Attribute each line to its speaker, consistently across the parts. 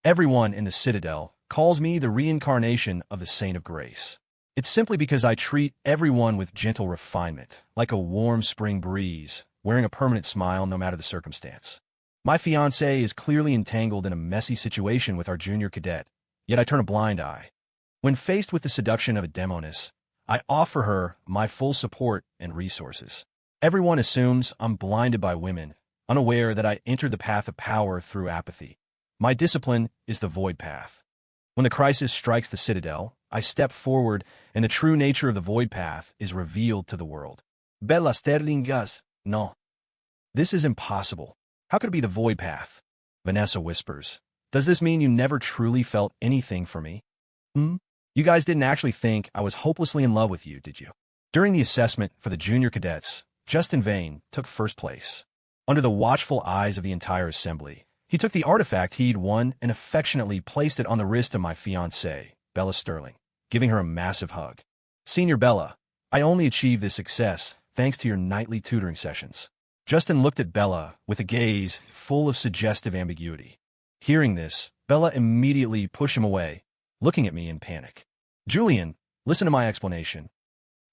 Speaker 1: Everyone in the Citadel calls me the reincarnation of the Saint of Grace. It's simply because I treat everyone with gentle refinement, like a warm spring breeze, wearing a permanent smile no matter the circumstance. My fiancée is clearly entangled in a messy situation with our junior cadet, yet I turn a blind eye. When faced with the seduction of a demoness, I offer her my full support and resources. Everyone assumes I'm blinded by women, unaware that I entered the path of power through apathy. My discipline is the void path. When the crisis strikes the Citadel, I step forward and the true nature of the void path is revealed to the world. Bella sterlingas, no. This is impossible. How could it be the void path? Vanessa whispers. Does this mean you never truly felt anything for me? You guys didn't actually think I was hopelessly in love with you, did you? During the assessment for the junior cadets, Justin Vane took first place. Under the watchful eyes of the entire assembly, he took the artifact he'd won and affectionately placed it on the wrist of my fiancée, Bella Sterling, giving her a massive hug. Senior Bella, I only achieved this success thanks to your nightly tutoring sessions. Justin looked at Bella with a gaze full of suggestive ambiguity. Hearing this, Bella immediately pushed him away, looking at me in panic. Julian, listen to my explanation.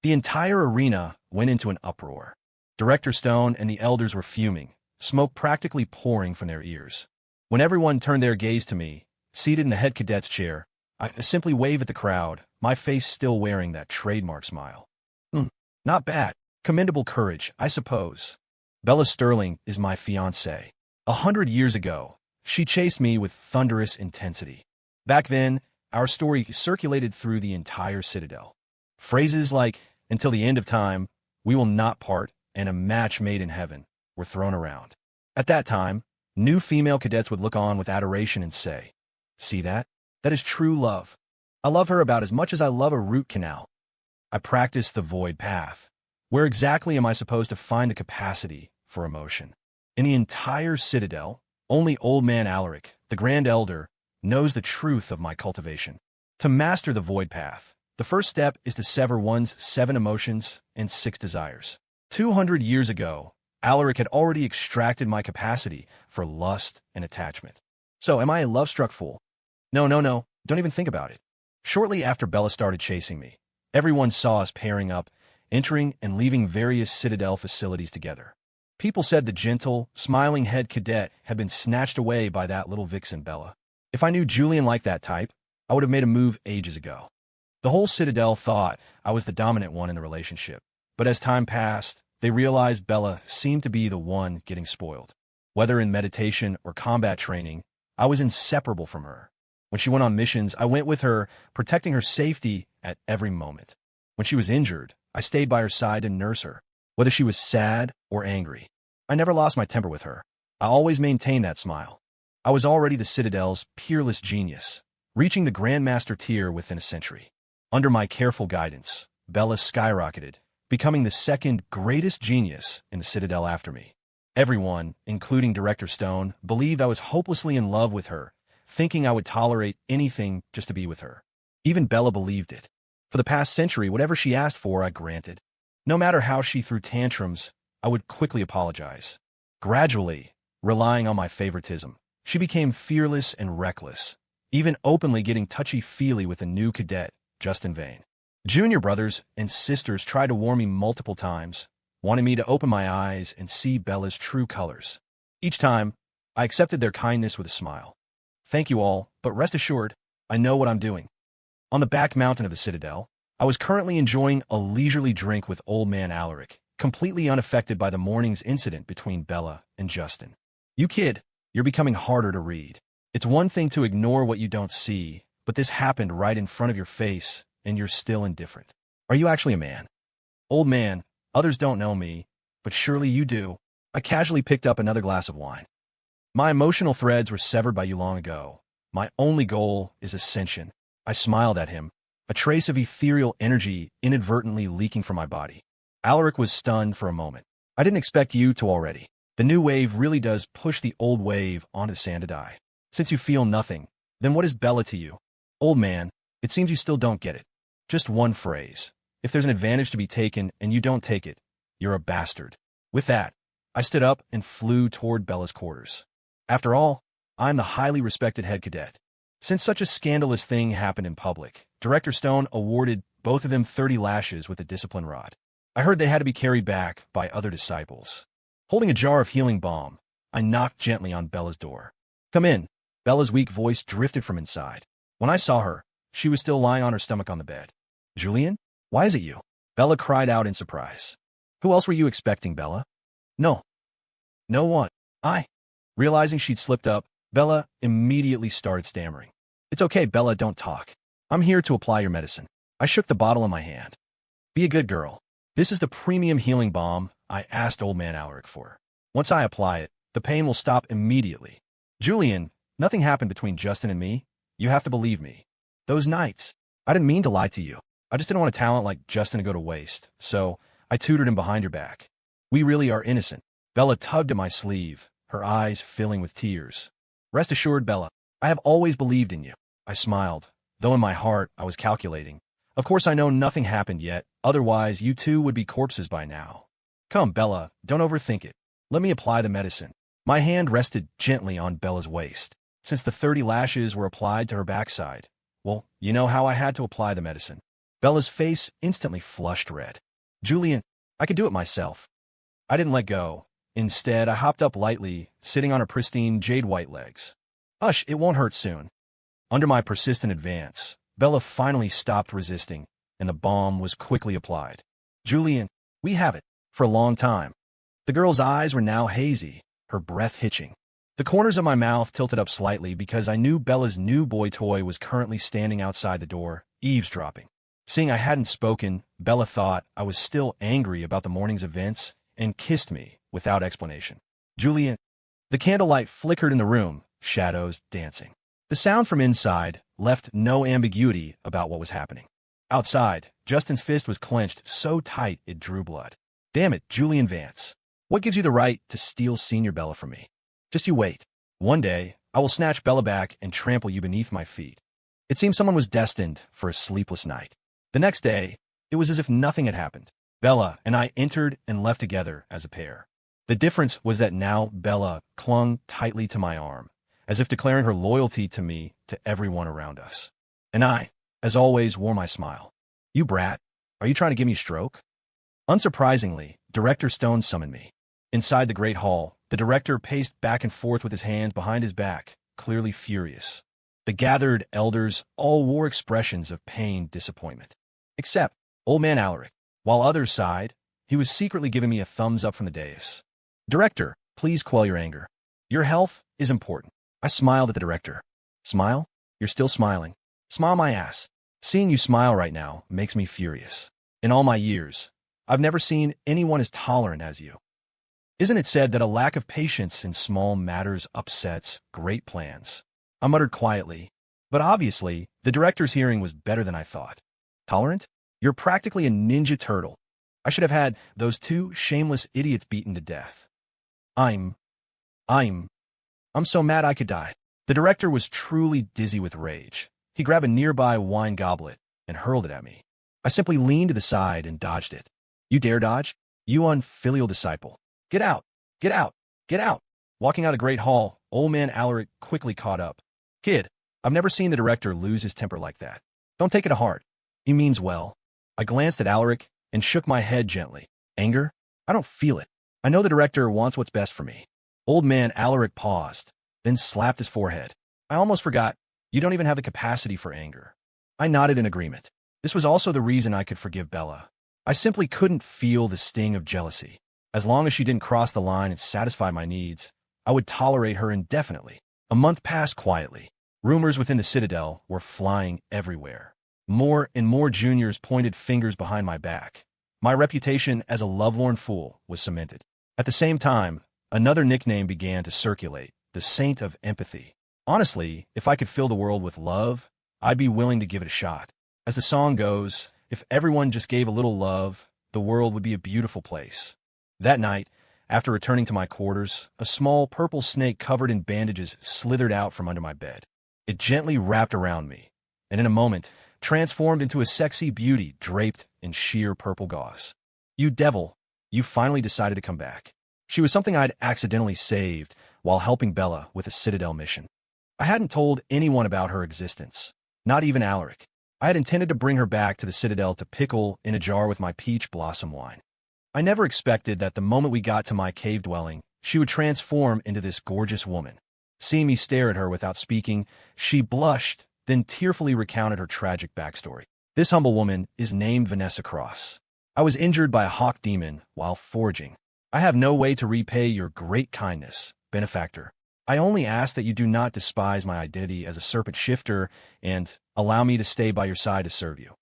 Speaker 1: The entire arena went into an uproar. Director Stone and the elders were fuming, smoke practically pouring from their ears. When everyone turned their gaze to me, seated in the head cadet's chair, I simply waved at the crowd, my face still wearing that trademark smile. Not bad. Commendable courage, I suppose. Bella Sterling is my fiancée. 100 years ago, she chased me with thunderous intensity. Back then, our story circulated through the entire Citadel. Phrases like, until the end of time, we will not part, and a match made in heaven were thrown around. At that time, new female cadets would look on with adoration and say, see that? That is true love. I love her about as much as I love a root canal. I practice the void path. Where exactly am I supposed to find the capacity for emotion? In the entire Citadel, only Old Man Alaric, the Grand Elder, knows the truth of my cultivation. To master the void path, the first step is to sever one's 7 emotions and 6 desires. 200 years ago, Alaric had already extracted my capacity for lust and attachment. So, am I a love-struck fool? No, don't even think about it. Shortly after Bella started chasing me, everyone saw us pairing up, entering and leaving various Citadel facilities together. People said the gentle, smiling head cadet had been snatched away by that little vixen Bella. If I knew Julian liked that type, I would have made a move ages ago. The whole Citadel thought I was the dominant one in the relationship, but as time passed, they realized Bella seemed to be the one getting spoiled. Whether in meditation or combat training, I was inseparable from her. When she went on missions, I went with her, protecting her safety at every moment. When she was injured, I stayed by her side to nurse her, whether she was sad or angry. I never lost my temper with her. I always maintained that smile. I was already the Citadel's peerless genius, reaching the Grandmaster tier within a century. Under my careful guidance, Bella skyrocketed, becoming the second greatest genius in the Citadel after me. Everyone, including Director Stone, believed I was hopelessly in love with her, thinking I would tolerate anything just to be with her. Even Bella believed it. For the past century, whatever she asked for, I granted. No matter how she threw tantrums, I would quickly apologize. Gradually, relying on my favoritism, she became fearless and reckless, even openly getting touchy-feely with a new cadet, Justin Vane. Junior brothers and sisters tried to warn me multiple times, wanting me to open my eyes and see Bella's true colors. Each time, I accepted their kindness with a smile. Thank you all, but rest assured, I know what I'm doing. On the back mountain of the Citadel, I was currently enjoying a leisurely drink with Old Man Alaric, completely unaffected by the morning's incident between Bella and Justin. You kid, you're becoming harder to read. It's one thing to ignore what you don't see, but this happened right in front of your face, and you're still indifferent. Are you actually a man? Old man, others don't know me, but surely you do. I casually picked up another glass of wine. My emotional threads were severed by you long ago. My only goal is ascension. I smiled at him, a trace of ethereal energy inadvertently leaking from my body. Alaric was stunned for a moment. I didn't expect you to already. The new wave really does push the old wave onto the sand to die. Since you feel nothing, then what is Bella to you? Old man, it seems you still don't get it. Just one phrase. If there's an advantage to be taken and you don't take it, you're a bastard. With that, I stood up and flew toward Bella's quarters. After all, I'm the highly respected head cadet. Since such a scandalous thing happened in public, Director Stone awarded both of them 30 lashes with a discipline rod. I heard they had to be carried back by other disciples. Holding a jar of healing balm, I knocked gently on Bella's door. Come in. Bella's weak voice drifted from inside. When I saw her, she was still lying on her stomach on the bed. Julian? Why is it you? Bella cried out in surprise. Who else were you expecting, Bella? No. No one. Realizing she'd slipped up, Bella immediately started stammering. It's okay, Bella, don't talk. I'm here to apply your medicine. I shook the bottle in my hand. Be a good girl. This is the premium healing balm I asked Old Man Alaric for. Once I apply it, the pain will stop immediately. Julian, nothing happened between Justin and me. You have to believe me. Those nights, I didn't mean to lie to you. I just didn't want a talent like Justin to go to waste, so I tutored him behind your back. We really are innocent. Bella tugged at my sleeve, her eyes filling with tears. Rest assured, Bella, I have always believed in you. I smiled, though in my heart I was calculating. Of course I know nothing happened yet, otherwise you two would be corpses by now. Come, Bella, don't overthink it. Let me apply the medicine. My hand rested gently on Bella's waist, since the 30 lashes were applied to her backside. Well, you know how I had to apply the medicine. Bella's face instantly flushed red. Julian, I could do it myself. I didn't let go. Instead, I hopped up lightly, sitting on her pristine jade-white legs. Hush, it won't hurt soon. Under my persistent advance, Bella finally stopped resisting, and the balm was quickly applied. Julian, we have it. For a long time. The girl's eyes were now hazy, her breath hitching. The corners of my mouth tilted up slightly because I knew Bella's new boy toy was currently standing outside the door, eavesdropping. Seeing I hadn't spoken, Bella thought I was still angry about the morning's events and kissed me without explanation. Julian. The candlelight flickered in the room, shadows dancing. The sound from inside left no ambiguity about what was happening. Outside, Justin's fist was clenched so tight it drew blood. Damn it, Julian Vance. What gives you the right to steal Senior Bella from me? Just you wait. One day, I will snatch Bella back and trample you beneath my feet. It seemed someone was destined for a sleepless night. The next day, it was as if nothing had happened. Bella and I entered and left together as a pair. The difference was that now Bella clung tightly to my arm, as if declaring her loyalty to me to everyone around us. And I, as always, wore my smile. You brat, are you trying to give me a stroke? Unsurprisingly, Director Stone summoned me. Inside the great hall, the director paced back and forth with his hands behind his back, clearly furious. The gathered elders all wore expressions of pained disappointment. Except Old Man Alaric. While others sighed, he was secretly giving me a thumbs up from the dais. Director, please quell your anger. Your health is important. I smiled at the director. Smile? You're still smiling. Smile my ass. Seeing you smile right now makes me furious. In all my years, I've never seen anyone as tolerant as you. Isn't it said that a lack of patience in small matters upsets great plans? I muttered quietly, but obviously, the director's hearing was better than I thought. Tolerant? You're practically a ninja turtle. I should have had those two shameless idiots beaten to death. I'm so mad I could die. The director was truly dizzy with rage. He grabbed a nearby wine goblet and hurled it at me. I simply leaned to the side and dodged it. You dare dodge? You unfilial disciple. Get out! Get out! Get out! Walking out of the great hall, Old Man Alaric quickly caught up. Kid, I've never seen the director lose his temper like that. Don't take it to heart. He means well. I glanced at Alaric and shook my head gently. Anger? I don't feel it. I know the director wants what's best for me. Old Man Alaric paused, then slapped his forehead. I almost forgot. You don't even have the capacity for anger. I nodded in agreement. This was also the reason I could forgive Bella. I simply couldn't feel the sting of jealousy. As long as she didn't cross the line and satisfy my needs, I would tolerate her indefinitely. A month passed quietly. Rumors within the Citadel were flying everywhere. More and more juniors pointed fingers behind my back. My reputation as a lovelorn fool was cemented. At the same time, another nickname began to circulate, the Saint of Empathy. Honestly, if I could fill the world with love, I'd be willing to give it a shot. As the song goes, if everyone just gave a little love, the world would be a beautiful place. That night, after returning to my quarters, a small purple snake covered in bandages slithered out from under my bed. It gently wrapped around me, and in a moment, transformed into a sexy beauty draped in sheer purple gauze. You devil, you finally decided to come back. She was something I'd accidentally saved while helping Bella with a Citadel mission. I hadn't told anyone about her existence, not even Alaric. I had intended to bring her back to the Citadel to pickle in a jar with my peach blossom wine. I never expected that the moment we got to my cave dwelling, she would transform into this gorgeous woman. Seeing me stare at her without speaking, she blushed, then tearfully recounted her tragic backstory. This humble woman is named Vanessa Cross. I was injured by a hawk demon while foraging. I have no way to repay your great kindness, benefactor. I only ask that you do not despise my identity as a serpent shifter and allow me to stay by your side to serve you.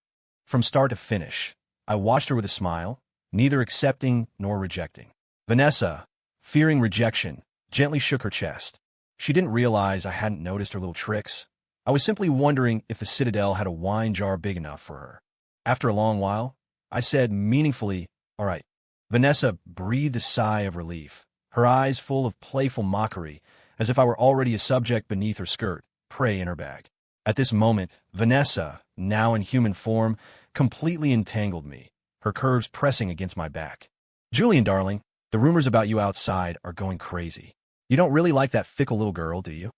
Speaker 1: From start to finish, I watched her with a smile, neither accepting nor rejecting. Vanessa, fearing rejection, gently shook her chest. She didn't realize I hadn't noticed her little tricks. I was simply wondering if the Citadel had a wine jar big enough for her. After a long while, I said meaningfully, "All right." Vanessa breathed a sigh of relief, her eyes full of playful mockery, as if I were already a subject beneath her skirt, prey in her bag. At this moment, Vanessa, now in human form, completely entangled me, her curves pressing against my back. "Julian, darling, the rumors about you outside are going crazy. You don't really like that fickle little girl, do you?"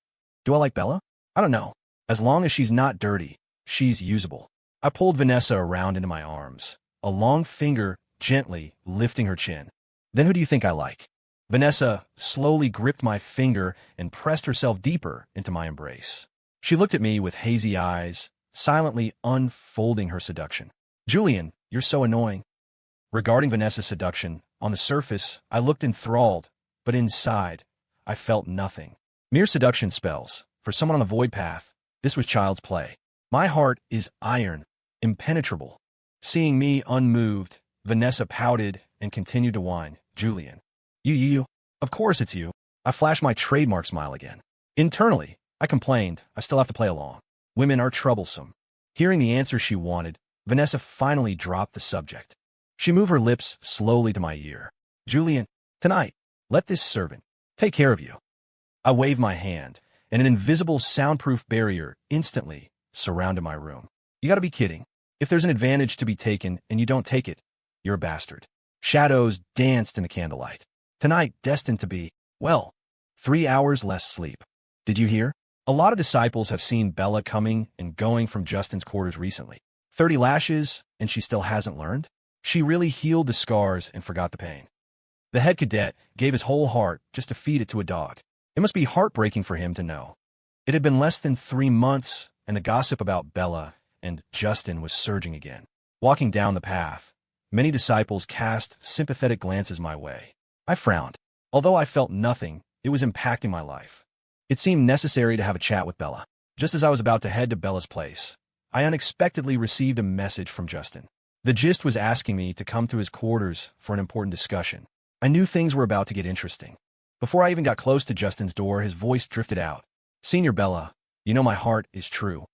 Speaker 1: "Do I like Bella? I don't know. As long as she's not dirty, she's usable." I pulled Vanessa around into my arms, a long finger gently lifting her chin. "Then who do you think I like?" Vanessa slowly gripped my finger and pressed herself deeper into my embrace. She looked at me with hazy eyes, silently unfolding her seduction. "Julian, you're so annoying." Regarding Vanessa's seduction, on the surface, I looked enthralled, but inside, I felt nothing. Mere seduction spells. For someone on the void path, this was child's play. My heart is iron, impenetrable. Seeing me unmoved, Vanessa pouted and continued to whine. "Julian. You. Of course it's you." I flashed my trademark smile again. Internally, I complained, I still have to play along. Women are troublesome. Hearing the answer she wanted, Vanessa finally dropped the subject. She moved her lips slowly to my ear. "Julian, tonight, let this servant take care of you." I waved my hand, and an invisible soundproof barrier instantly surrounded my room. You gotta be kidding. If there's an advantage to be taken and you don't take it, you're a bastard. Shadows danced in the candlelight. Tonight destined to be, well, 3 hours less sleep. Did you hear? A lot of disciples have seen Bella coming and going from Justin's quarters recently. 30 lashes, and she still hasn't learned? She really healed the scars and forgot the pain. The head cadet gave his whole heart just to feed it to a dog. It must be heartbreaking for him to know. It had been less than 3 months, and the gossip about Bella and Justin was surging again. Walking down the path, many disciples cast sympathetic glances my way. I frowned. Although I felt nothing, it was impacting my life. It seemed necessary to have a chat with Bella. Just as I was about to head to Bella's place, I unexpectedly received a message from Justin. The gist was asking me to come to his quarters for an important discussion. I knew things were about to get interesting. Before I even got close to Justin's door, his voice drifted out. "Senior Bella, you know my heart is true."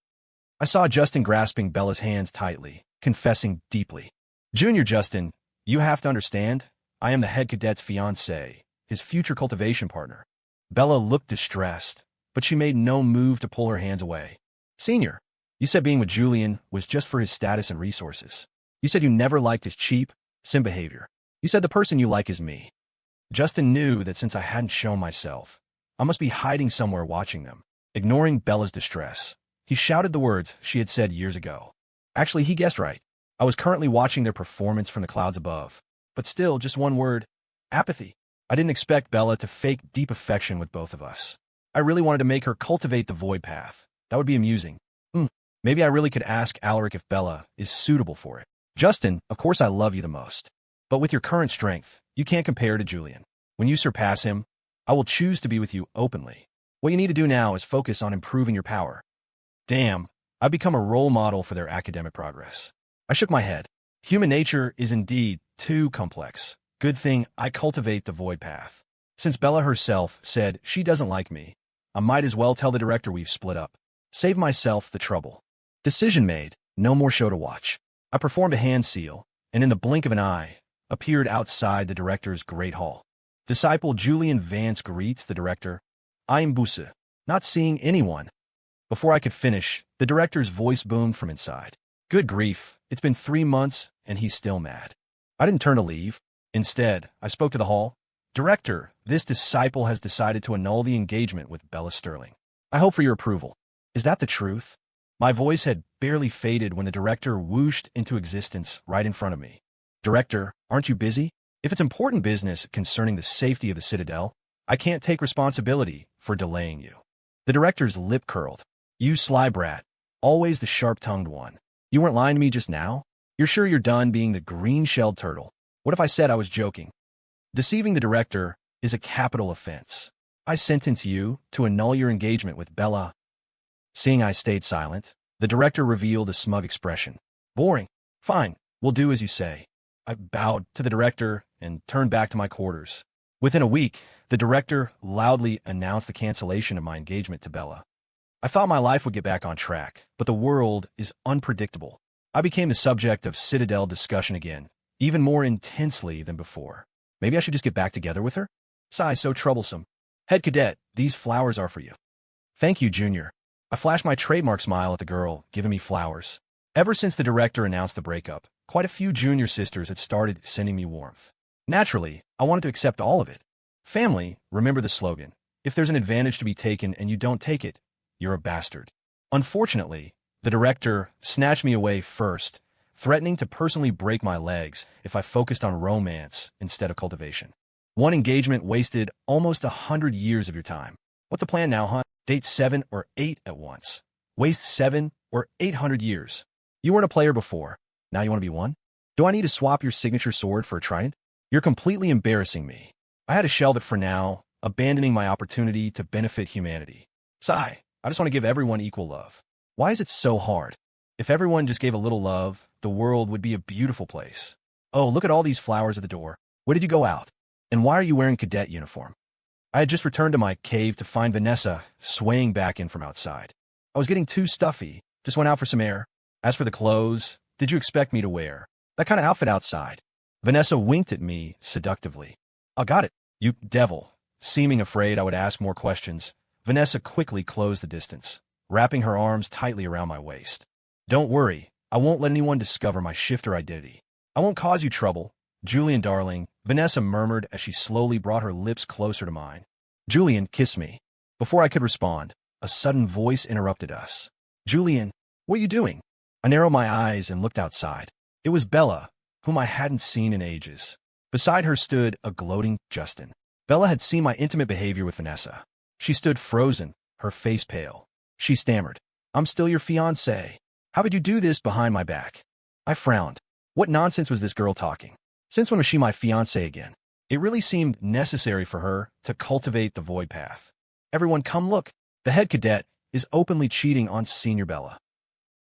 Speaker 1: I saw Justin grasping Bella's hands tightly, confessing deeply. "Junior Justin, you have to understand, I am the head cadet's fiancé, his future cultivation partner." Bella looked distressed, but she made no move to pull her hands away. "Senior, you said being with Julian was just for his status and resources. You said you never liked his cheap, simp behavior. You said the person you like is me." Justin knew that since I hadn't shown myself, I must be hiding somewhere watching them. Ignoring Bella's distress, he shouted the words she had said years ago. Actually, he guessed right. I was currently watching their performance from the clouds above. But still, just one word: apathy. I didn't expect Bella to fake deep affection with both of us. I really wanted to make her cultivate the void path. That would be amusing. Maybe I really could ask Alaric if Bella is suitable for it. "Justin, of course I love you the most. But with your current strength, you can't compare to Julian. When you surpass him, I will choose to be with you openly. What you need to do now is focus on improving your power." Damn, I've become a role model for their academic progress. I shook my head. Human nature is indeed too complex. Good thing I cultivate the void path. Since Bella herself said she doesn't like me, I might as well tell the director we've split up. Save myself the trouble. Decision made. No more show to watch. I performed a hand seal, and in the blink of an eye, appeared outside the director's great hall. Disciple Julian Vance greets the director. "I am Busa, not seeing anyone." Before I could finish, the director's voice boomed from inside. Good grief, it's been 3 months, and he's still mad. I didn't turn to leave. Instead, I spoke to the hall. Director, this disciple has decided to annul the engagement with Bella Sterling. I hope for your approval. Is that the truth? My voice had barely faded when the director whooshed into existence right in front of me. Director, aren't you busy? If it's important business concerning the safety of the Citadel, I can't take responsibility for delaying you. The director's lip curled. You sly brat. Always the sharp-tongued one. You weren't lying to me just now? You're sure you're done being the green-shelled turtle? What if I said I was joking? Deceiving the director is a capital offense. I sentence you to annul your engagement with Bella. Seeing I stayed silent, the director revealed a smug expression. Boring. Fine, we'll do as you say. I bowed to the director and turned back to my quarters. Within a week, the director loudly announced the cancellation of my engagement to Bella. I thought my life would get back on track, but the world is unpredictable. I became the subject of Citadel discussion again, even more intensely than before. Maybe I should just get back together with her? Sigh, so troublesome. Head cadet, these flowers are for you. Thank you, Junior. I flashed my trademark smile at the girl, giving me flowers. Ever since the director announced the breakup, quite a few junior sisters had started sending me warmth. Naturally, I wanted to accept all of it. Family, remember the slogan. If there's an advantage to be taken and you don't take it, you're a bastard. Unfortunately, the director snatched me away first, threatening to personally break my legs if I focused on romance instead of cultivation. One engagement wasted almost 100 years of your time. What's the plan now, huh? Date 7 or 8 at once. Waste 7 or 800 years. You weren't a player before. Now you want to be one? Do I need to swap your signature sword for a trident? You're completely embarrassing me. I had to shelve it for now, abandoning my opportunity to benefit humanity. Sigh, I just want to give everyone equal love. Why is it so hard? If everyone just gave a little love, the world would be a beautiful place. Oh, look at all these flowers at the door. When did you go out? And why are you wearing cadet uniform? I had just returned to my cave to find Vanessa swaying back in from outside. I was getting too stuffy, just went out for some air. As for the clothes, did you expect me to wear that kind of outfit outside? Vanessa winked at me seductively. I got it, you devil. Seeming afraid I would ask more questions, Vanessa quickly closed the distance, wrapping her arms tightly around my waist. Don't worry, I won't let anyone discover my shifter identity. I won't cause you trouble, Julian darling, Vanessa murmured as she slowly brought her lips closer to mine. Julian, kiss me. Before I could respond, a sudden voice interrupted us. Julian, what are you doing? I narrowed my eyes and looked outside. It was Bella, whom I hadn't seen in ages. Beside her stood a gloating Justin. Bella had seen my intimate behavior with Vanessa. She stood frozen, her face pale. She stammered, I'm still your fiancé. How could you do this behind my back? I frowned. What nonsense was this girl talking? Since when was she my fiancé again? It really seemed necessary for her to cultivate the void path. Everyone come look. The head cadet is openly cheating on Senior Bella.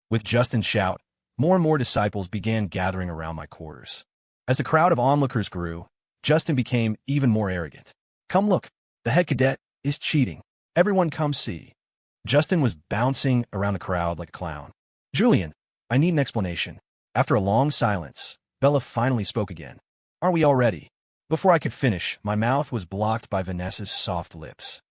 Speaker 1: With Justin's shout, more and more disciples began gathering around my quarters. As the crowd of onlookers grew, Justin became even more arrogant. Come look. The head cadet is cheating. Everyone come see. Justin was bouncing around the crowd like a clown. Julian, I need an explanation. After a long silence, Bella finally spoke again. Aren't we all ready? Before I could finish, my mouth was blocked by Vanessa's soft lips.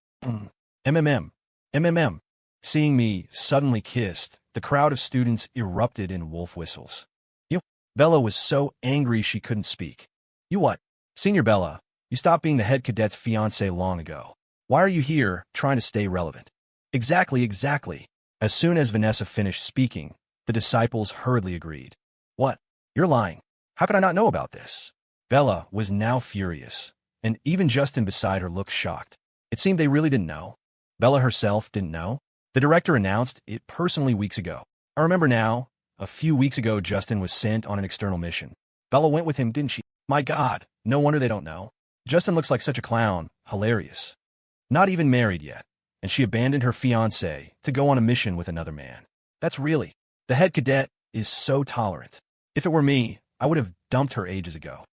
Speaker 1: MMM. MMM. Seeing me suddenly kissed, the crowd of students erupted in wolf whistles. You. Bella was so angry she couldn't speak. You what? Senior Bella, you stopped being the head cadet's fiancé long ago. Why are you here, trying to stay relevant? Exactly. As soon as Vanessa finished speaking, the disciples hurriedly agreed. What? You're lying. How could I not know about this? Bella was now furious, and even Justin beside her looked shocked. It seemed they really didn't know. Bella herself didn't know. The director announced it personally weeks ago. I remember now, a few weeks ago Justin was sent on an external mission. Bella went with him, didn't she? My God, no wonder they don't know. Justin looks like such a clown, hilarious. Not even married yet, and she abandoned her fiancé to go on a mission with another man. That's really, the head cadet is so tolerant. If it were me, I would have dumped her ages ago.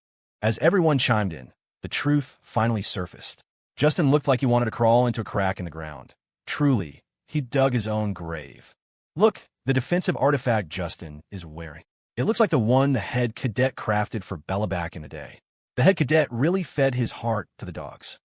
Speaker 1: As everyone chimed in, the truth finally surfaced. Justin looked like he wanted to crawl into a crack in the ground. Truly, he dug his own grave. Look, the defensive artifact Justin is wearing. It looks like the one the head cadet crafted for Bella back in the day. The head cadet really fed his heart to the dogs.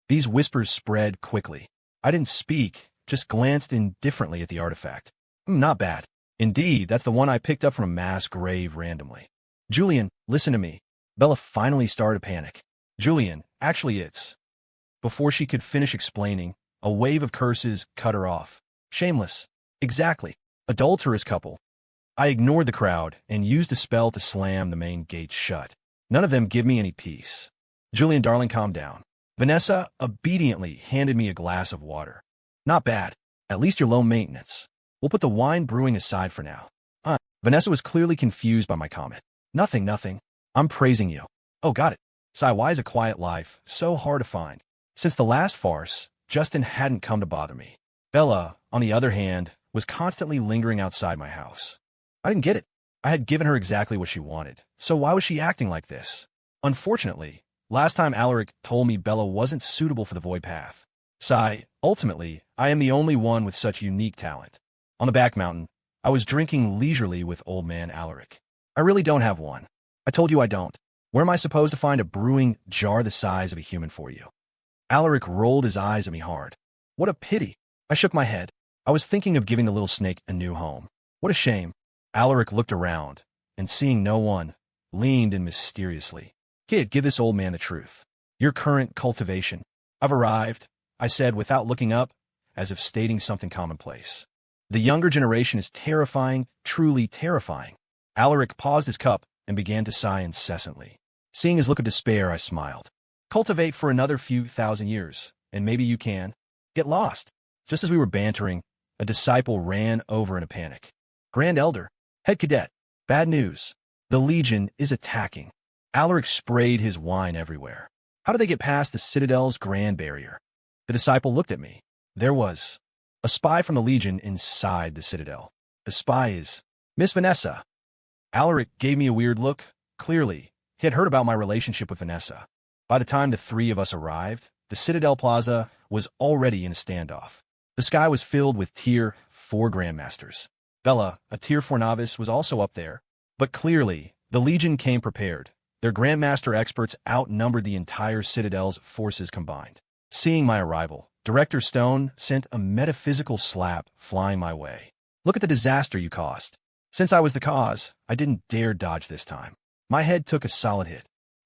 Speaker 1: These whispers spread quickly. I didn't speak, just glanced indifferently at the artifact. Not bad. Indeed, that's the one I picked up from a mass grave randomly. Julian, listen to me. Bella finally started to panic. Julian, Actually, it's... Before she could finish explaining, a wave of curses cut her off. Shameless. Exactly. Adulterous couple. I ignored the crowd and used a spell to slam the main gates shut. None of them give me any peace. Julian, darling, calm down. Vanessa obediently handed me a glass of water. Not bad. At least you're low maintenance. We'll put the wine brewing aside for now. Vanessa was clearly confused by my comment. Nothing. I'm praising you. Oh, got it. Sai, why is a quiet life so hard to find? Since the last farce, Justin hadn't come to bother me. Bella, on the other hand, was constantly lingering outside my house. I didn't get it. I had given her exactly what she wanted, so why was she acting like this? Unfortunately, last time Alaric told me Bella wasn't suitable for the Void Path. Sai, ultimately, I am the only one with such unique talent. On the back mountain, I was drinking leisurely with old man Alaric. I really don't have one. I told you I don't. Where am I supposed to find a brewing jar the size of a human for you? Alaric rolled his eyes at me hard. What a pity. I shook my head. I was thinking of giving the little snake a new home. What a shame. Alaric looked around, and seeing no one, leaned in mysteriously. Kid, give this old man the truth. Your current cultivation. I've arrived, I said without looking up, as if stating something commonplace. The younger generation is terrifying, truly terrifying. Alaric paused his cup and began to sigh incessantly. Seeing his look of despair, I smiled. Cultivate for another few thousand years, and maybe you can. Get lost. Just as we were bantering, a disciple ran over in a panic. Grand Elder, Head Cadet, bad news. The Legion is attacking. Alaric sprayed his wine everywhere. How did they get past the Citadel's grand barrier? The disciple looked at me. There was a spy from the Legion inside the Citadel. The spy is Miss Vanessa. Alaric gave me a weird look. Clearly, he had heard about my relationship with Vanessa. By the time the three of us arrived, the Citadel Plaza was already in a standoff. The sky was filled with Tier 4 Grandmasters. Bella, a Tier 4 novice, was also up there. But clearly, the Legion came prepared. Their Grandmaster experts outnumbered the entire Citadel's forces combined. Seeing my arrival, Director Stone sent a metaphysical slap flying my way. Look at the disaster you caused. Since I was the cause, I didn't dare dodge this time. My head took a solid hit.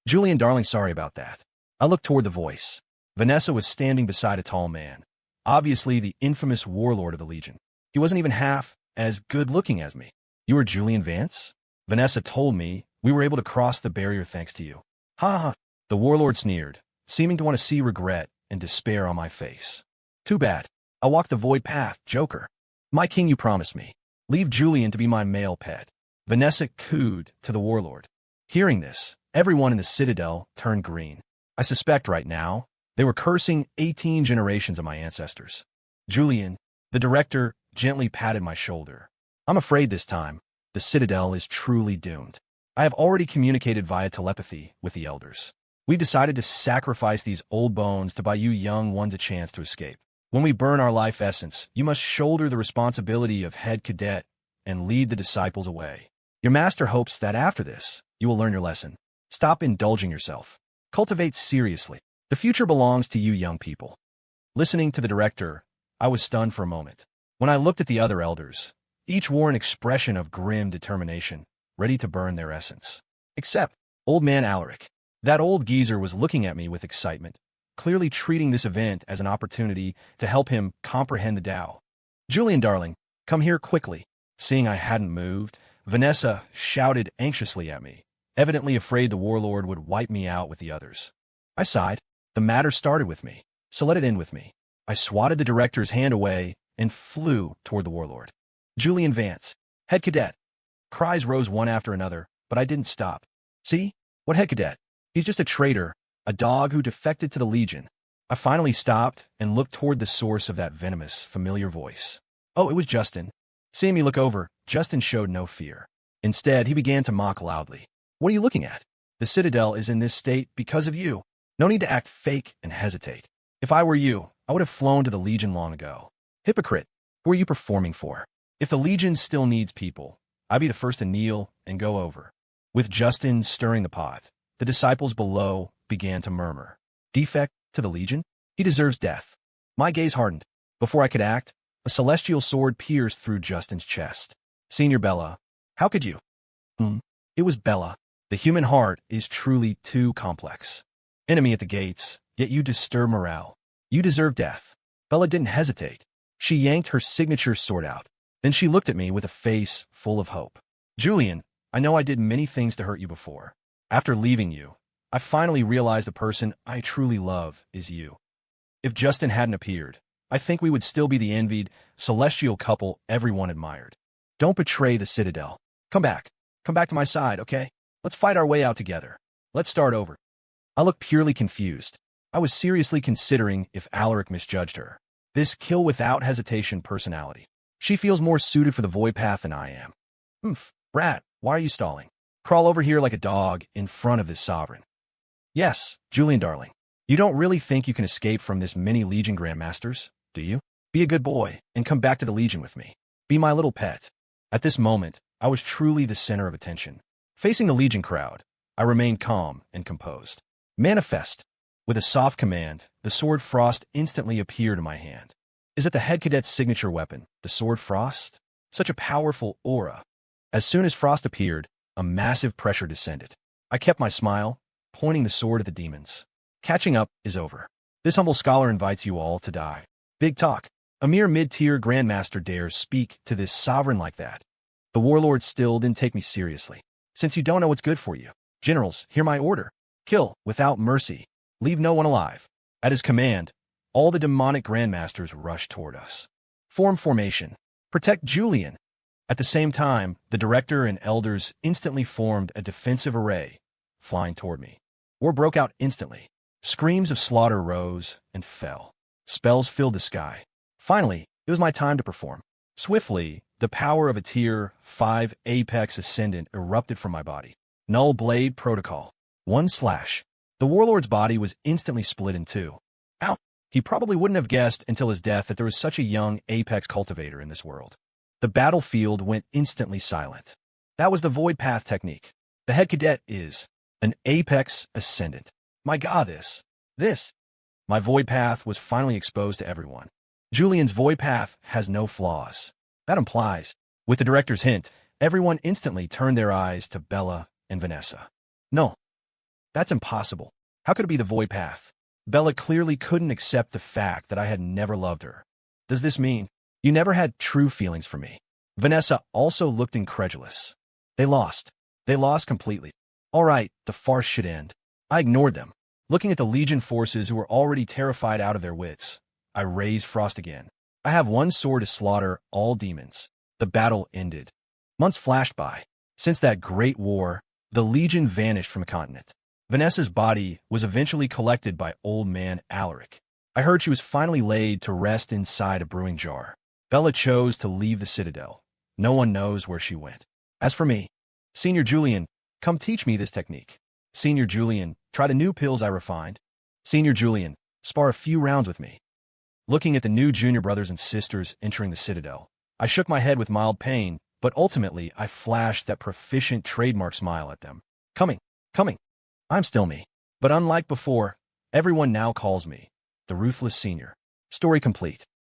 Speaker 1: Julian, darling, sorry about that. I looked toward the voice. Vanessa was standing beside a tall man, obviously the infamous warlord of the Legion. He wasn't even half as good-looking as me. You were Julian Vance? Vanessa told me we were able to cross the barrier thanks to you. Ha ha. The warlord sneered, seeming to want to see regret and despair on my face. Too bad. I walked the void path, Joker. My king, you promised me. Leave Julian to be my male pet. Vanessa cooed to the warlord. Hearing this, everyone in the Citadel turned green. I suspect right now, they were cursing 18 generations of my ancestors. Julian, the director, gently patted my shoulder. I'm afraid this time, the Citadel is truly doomed. I have already communicated via telepathy with the elders. We decided to sacrifice these old bones to buy you young ones a chance to escape. When we burn our life essence, you must shoulder the responsibility of head cadet and lead the disciples away. Your master hopes that after this, you will learn your lesson. Stop indulging yourself. Cultivate seriously. The future belongs to you young people. Listening to the director, I was stunned for a moment. When I looked at the other elders, each wore an expression of grim determination, ready to burn their essence. Except old man Alaric. That old geezer was looking at me with excitement, clearly treating this event as an opportunity to help him comprehend the Tao. Julian, darling, come here quickly. Seeing I hadn't moved, Vanessa shouted anxiously at me, evidently afraid the warlord would wipe me out with the others. I sighed. The matter started with me, so let it end with me. I swatted the director's hand away and flew toward the warlord. Julian Vance, head cadet. Cries rose one after another, but I didn't stop. See? What head cadet? He's just a traitor, a dog who defected to the Legion. I finally stopped and looked toward the source of that venomous, familiar voice. Oh, it was Justin. Seeing me look over, Justin showed no fear. Instead, he began to mock loudly. What are you looking at? The Citadel is in this state because of you. No need to act fake and hesitate. If I were you, I would have flown to the Legion long ago. Hypocrite, who are you performing for? If the Legion still needs people, I'd be the first to kneel and go over. With Justin stirring the pot, the disciples below began to murmur. Defect to the Legion? He deserves death. My gaze hardened. Before I could act, a celestial sword pierced through Justin's chest. Senior Bella, how could you? It was Bella. The human heart is truly too complex. Enemy at the gates, yet you disturb morale. You deserve death. Bella didn't hesitate. She yanked her signature sword out. Then she looked at me with a face full of hope. Julian, I know I did many things to hurt you before. After leaving you, I finally realized the person I truly love is you. If Justin hadn't appeared, I think we would still be the envied, celestial couple everyone admired. Don't betray the Citadel. Come back. Come back to my side, okay? Let's fight our way out together. Let's start over. I looked purely confused. I was seriously considering if Alaric misjudged her. This kill without hesitation personality. She feels more suited for the void path than I am. Brat, why are you stalling? Crawl over here like a dog in front of this sovereign. Yes, Julian darling. You don't really think you can escape from this many Legion Grandmasters, do you? Be a good boy and come back to the Legion with me. Be my little pet. At this moment, I was truly the center of attention. Facing the Legion crowd, I remained calm and composed. Manifest. With a soft command, the sword Frost instantly appeared in my hand. Is it the head cadet's signature weapon, the sword Frost? Such a powerful aura. As soon as Frost appeared, a massive pressure descended. I kept my smile, pointing the sword at the demons. Catching up is over. This humble scholar invites you all to die. Big talk. A mere mid-tier grandmaster dares speak to this sovereign like that. The warlord still didn't take me seriously. Since you don't know what's good for you, generals, hear my order. Kill, without mercy. Leave no one alive. At his command, all the demonic grandmasters rushed toward us. Form formation. Protect Julian. At the same time, the director and elders instantly formed a defensive array, flying toward me. War broke out instantly. Screams of slaughter rose and fell. Spells filled the sky. Finally, it was my time to perform. Swiftly, the power of a Tier 5 Apex Ascendant erupted from my body. Null Blade Protocol. One slash. The warlord's body was instantly split in two. Ow! He probably wouldn't have guessed until his death that there was such a young Apex cultivator in this world. The battlefield went instantly silent. That was the Void Path technique. The head cadet is an Apex Ascendant. My God, this. My Void Path was finally exposed to everyone. Julian's Void Path has no flaws. That implies, with the director's hint, everyone instantly turned their eyes to Bella and Vanessa. No. That's impossible. How could it be the Void Path? Bella clearly couldn't accept the fact that I had never loved her. Does this mean you never had true feelings for me? Vanessa also looked incredulous. They lost. They lost completely. All right, the farce should end. I ignored them. Looking at the Legion forces who were already terrified out of their wits, I raised Frost again. I have one sword to slaughter all demons. The battle ended. Months flashed by. Since that great war, the Legion vanished from the continent. Vanessa's body was eventually collected by old man Alaric. I heard she was finally laid to rest inside a brewing jar. Bella chose to leave the Citadel. No one knows where she went. As for me, Senior Julian, come teach me this technique. Senior Julian, try the new pills I refined. Senior Julian, spar a few rounds with me. Looking at the new junior brothers and sisters entering the Citadel, I shook my head with mild pain, but ultimately I flashed that proficient trademark smile at them. Coming. I'm still me. But unlike before, everyone now calls me the Ruthless Senior. Story complete.